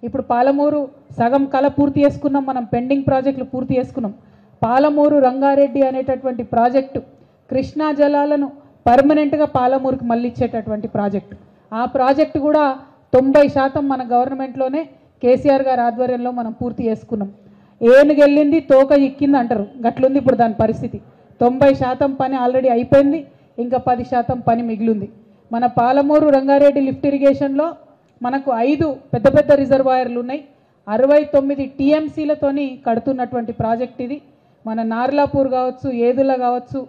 ఇప్పుడు పాలమూరు సగం కళ పూర్తి చేసుకున్నాం, మనం పెండింగ్ ప్రాజెక్టులు పూర్తి చేసుకున్నాం. పాలమూరు రంగారెడ్డి అనేటటువంటి ప్రాజెక్టు కృష్ణా జలాలను పర్మనెంట్గా పాలమూరుకి మళ్ళిచ్చేటటువంటి ప్రాజెక్టు. ఆ ప్రాజెక్టు కూడా 90% మన గవర్నమెంట్లోనే కేసీఆర్ గారి ఆధ్వర్యంలో మనం పూర్తి చేసుకున్నాం. ఏనుగెళ్ళింది తోక ఇక్కింది అంటారు, గట్లుంది ఇప్పుడు దాని పరిస్థితి. 90% పని ఆల్రెడీ అయిపోయింది, ఇంకా 10% పని మిగిలింది. మన పాలమూరు రంగారెడ్డి లిఫ్ట్ ఇరిగేషన్లో మనకు 5 పెద్ద పెద్ద రిజర్వాయర్లు ఉన్నాయి. 69 టీఎంసీలతోని కడుతున్నటువంటి ప్రాజెక్ట్ ఇది. మన నార్లాపూర్ కావచ్చు, ఏదుల కావచ్చు,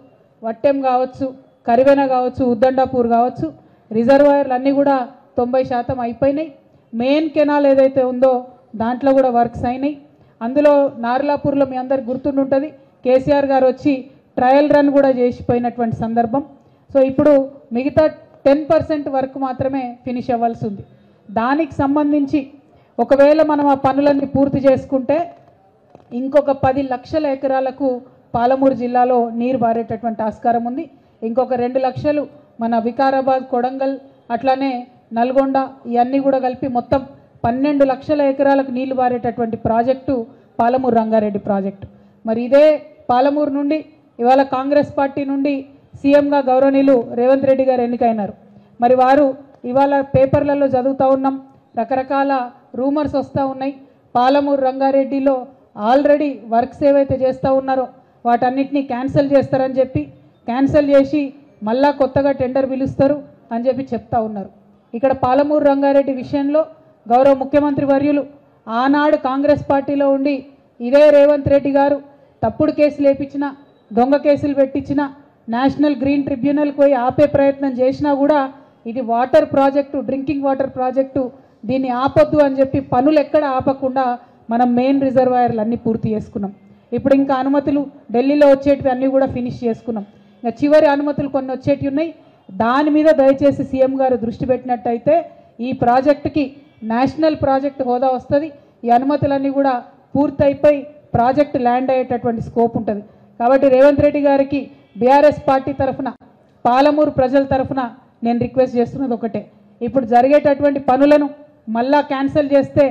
వట్టెం కావచ్చు, కరివెన కావచ్చు, ఉద్దండాపూర్ కావచ్చు, రిజర్వాయర్లు అన్నీ కూడా 90% అయిపోయినాయి. మెయిన్ కెనాల్ ఏదైతే ఉందో దాంట్లో కూడా వర్క్స్ అయినాయి. అందులో నార్లాపూర్లో మీ అందరికి గుర్తుంటుంది, కేసీఆర్ గారు వచ్చి ట్రయల్ రన్ కూడా చేసిపోయినటువంటి సందర్భం. సో ఇప్పుడు మిగతా 10% వర్క్ మాత్రమే ఫినిష్ అవ్వాల్సి ఉంది. దానికి సంబంధించి ఒకవేళ మనం ఆ పనులన్నీ పూర్తి చేసుకుంటే ఇంకొక 10 లక్షల ఎకరాలకు పాలమూరు జిల్లాలో నీరు బారేటటువంటి ఆస్కారం ఉంది. ఇంకొక 2 లక్షలు మన వికారాబాద్, కొడంగల్, అట్లానే నల్గొండ ఇవన్నీ కూడా కలిపి మొత్తం 12 లక్షల ఎకరాలకు నీళ్లు బారేటటువంటి ప్రాజెక్టు పాలమూరు రంగారెడ్డి ప్రాజెక్టు. మరి ఇదే పాలమూరు నుండి ఇవాళ కాంగ్రెస్ పార్టీ నుండి సీఎంగా గౌరవనీయులు రేవంత్ రెడ్డి గారు ఎన్నికైనారు. మరి వారు ఇవాళ పేపర్లలో చదువుతూ ఉన్నాం, రకరకాల రూమర్స్ వస్తూ ఉన్నాయి. పాలమూరు రంగారెడ్డిలో ఆల్రెడీ వర్క్స్ ఏవైతే చేస్తూ ఉన్నారో వాటన్నిటినీ క్యాన్సిల్ చేస్తారని చెప్పి, క్యాన్సిల్ చేసి మళ్ళా కొత్తగా టెండర్ పిలుస్తారు అని చెప్పి చెప్తా ఉన్నారు. ఇక్కడ పాలమూరు రంగారెడ్డి విషయంలో గౌరవ ముఖ్యమంత్రి వర్యులు ఆనాడు కాంగ్రెస్ పార్టీలో ఉండి ఇదే రేవంత్ రెడ్డి గారు తప్పుడు కేసులు వేయించిన, దొంగ కేసులు పెట్టించిన, నేషనల్ గ్రీన్ ట్రిబ్యునల్కి పోయి ఆపే ప్రయత్నం చేసినా కూడా ఇది water project, drinking water project, దీన్ని ఆపొద్దు అని చెప్పి పనులు ఎక్కడ ఆపకుండా మనం మెయిన్ రిజర్వాయర్లు అన్నీ పూర్తి చేసుకున్నాం. ఇప్పుడు ఇంకా అనుమతులు ఢిల్లీలో వచ్చేటివి అన్నీ కూడా ఫినిష్ చేసుకున్నాం. ఇంకా చివరి అనుమతులు కొన్ని వచ్చేటివి ఉన్నాయి. దాని మీద దయచేసి సీఎం గారు దృష్టి పెట్టినట్టయితే ఈ ప్రాజెక్టుకి నేషనల్ ప్రాజెక్ట్ హోదా వస్తుంది. ఈ అనుమతులన్నీ కూడా పూర్తయిపోయి ప్రాజెక్టు ల్యాండ్ అయ్యేటటువంటి స్కోప్ ఉంటుంది. కాబట్టి రేవంత్ రెడ్డి గారికి బీఆర్ఎస్ పార్టీ తరఫున, పాలమూరు ప్రజల తరఫున నేను రిక్వెస్ట్ చేస్తున్నది ఒకటే, ఇప్పుడు జరిగేటటువంటి పనులను మళ్ళా క్యాన్సిల్ చేస్తే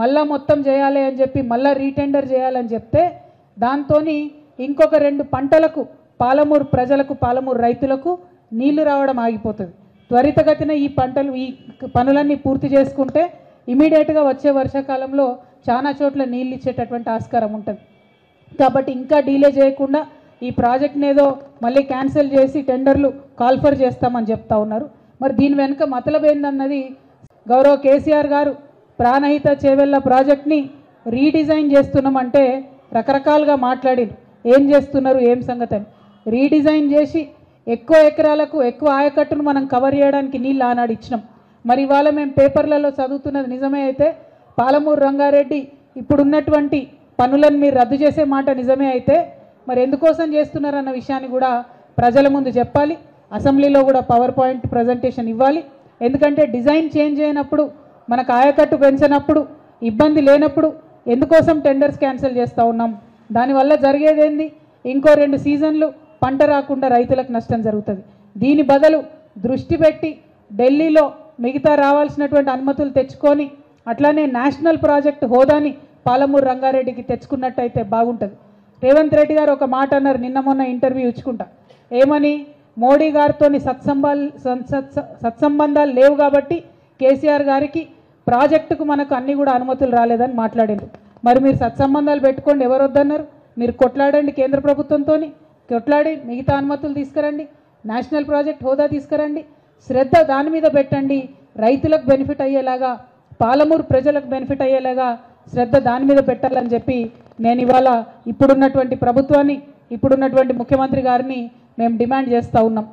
మళ్ళా మొత్తం చేయాలి అని చెప్పి మళ్ళా రీటెండర్ చేయాలని చెప్తే దాంతో ఇంకొక 2 పంటలకు పాలమూరు ప్రజలకు, పాలమూరు రైతులకు నీళ్లు రావడం ఆగిపోతుంది. త్వరితగతిన ఈ పనులన్నీ పూర్తి చేసుకుంటే ఇమీడియట్గా వచ్చే వర్షాకాలంలో చాలా చోట్ల నీళ్ళు ఇచ్చేటటువంటి ఆస్కారం ఉంటుంది. కాబట్టి ఇంకా డీలే చేయకుండా ఈ ప్రాజెక్ట్ని ఏదో మళ్ళీ క్యాన్సిల్ చేసి టెండర్లు కాల్ఫర్ చేస్తామని చెప్తా ఉన్నారు. మరి దీని వెనుక మతలబ్ ఏందన్నది గౌరవ కేసీఆర్ గారు ప్రాణహిత చేవెళ్ళ ప్రాజెక్ట్ని రీడిజైన్ చేస్తున్నామంటే రకరకాలుగా మాట్లాడిరు, ఏం చేస్తున్నారు, ఏం సంగతి అని. రీడిజైన్ చేసి ఎక్కువ ఎకరాలకు ఎక్కువ ఆయకట్టును మనం కవర్ చేయడానికి నీళ్ళు ఆనాడు ఇచ్చినాం. మరి ఇవాళ మేము పేపర్లలో చదువుతున్నది నిజమే అయితే పాలమూరు రంగారెడ్డి ఇప్పుడున్నటువంటి పనులను మీరు రద్దు చేసే మాట నిజమే అయితే మరి ఎందుకోసం చేస్తున్నారన్న విషయాన్ని కూడా ప్రజల ముందు చెప్పాలి. అసెంబ్లీలో కూడా పవర్ పాయింట్ ప్రజెంటేషన్ ఇవ్వాలి. ఎందుకంటే డిజైన్ చేంజ్ అయినప్పుడు, మనకు ఆయకట్టు పెంచినప్పుడు, ఇబ్బంది లేనప్పుడు ఎందుకోసం టెండర్స్ క్యాన్సిల్ చేస్తూ ఉన్నాం? దానివల్ల జరిగేదేంది? ఇంకో 2 సీజన్లు పంట రాకుండా రైతులకు నష్టం జరుగుతుంది. దీని బదులు దృష్టి పెట్టి ఢిల్లీలో మిగతా రావాల్సినటువంటి అనుమతులు తెచ్చుకొని అట్లానే నేషనల్ ప్రాజెక్ట్ హోదాని పాలమూరు రంగారెడ్డికి తెచ్చుకున్నట్టయితే బాగుంటుంది. రేవంత్ రెడ్డి గారు ఒక మాట అన్నారు నిన్న మొన్న ఇంటర్వ్యూ ఇచ్చుకుంటా, ఏమని, మోడీ గారితో సత్సంబంధాలు లేవు కాబట్టి కేసీఆర్ గారికి ప్రాజెక్టుకు మనకు అన్నీ కూడా అనుమతులు రాలేదని మాట్లాడారు. మరి మీరు సత్సంబంధాలు పెట్టుకోండి, ఎవరు వద్దన్నారు? మీరు కొట్లాడండి, కేంద్ర ప్రభుత్వంతో కొట్లాడి మిగతా అనుమతులు తీసుకురండి, నేషనల్ ప్రాజెక్ట్ హోదా తీసుకురండి, శ్రద్ధ దాని మీద పెట్టండి. రైతులకు బెనిఫిట్ అయ్యేలాగా, పాలమూరు ప్రజలకు బెనిఫిట్ అయ్యేలాగా శ్రద్ధ దాని మీద పెట్టాలని చెప్పి నేను ఇవాళ ఇప్పుడున్నటువంటి ప్రభుత్వాన్ని, ఇప్పుడున్నటువంటి ముఖ్యమంత్రి గారిని మేము డిమాండ్ చేస్తూ ఉన్నాం.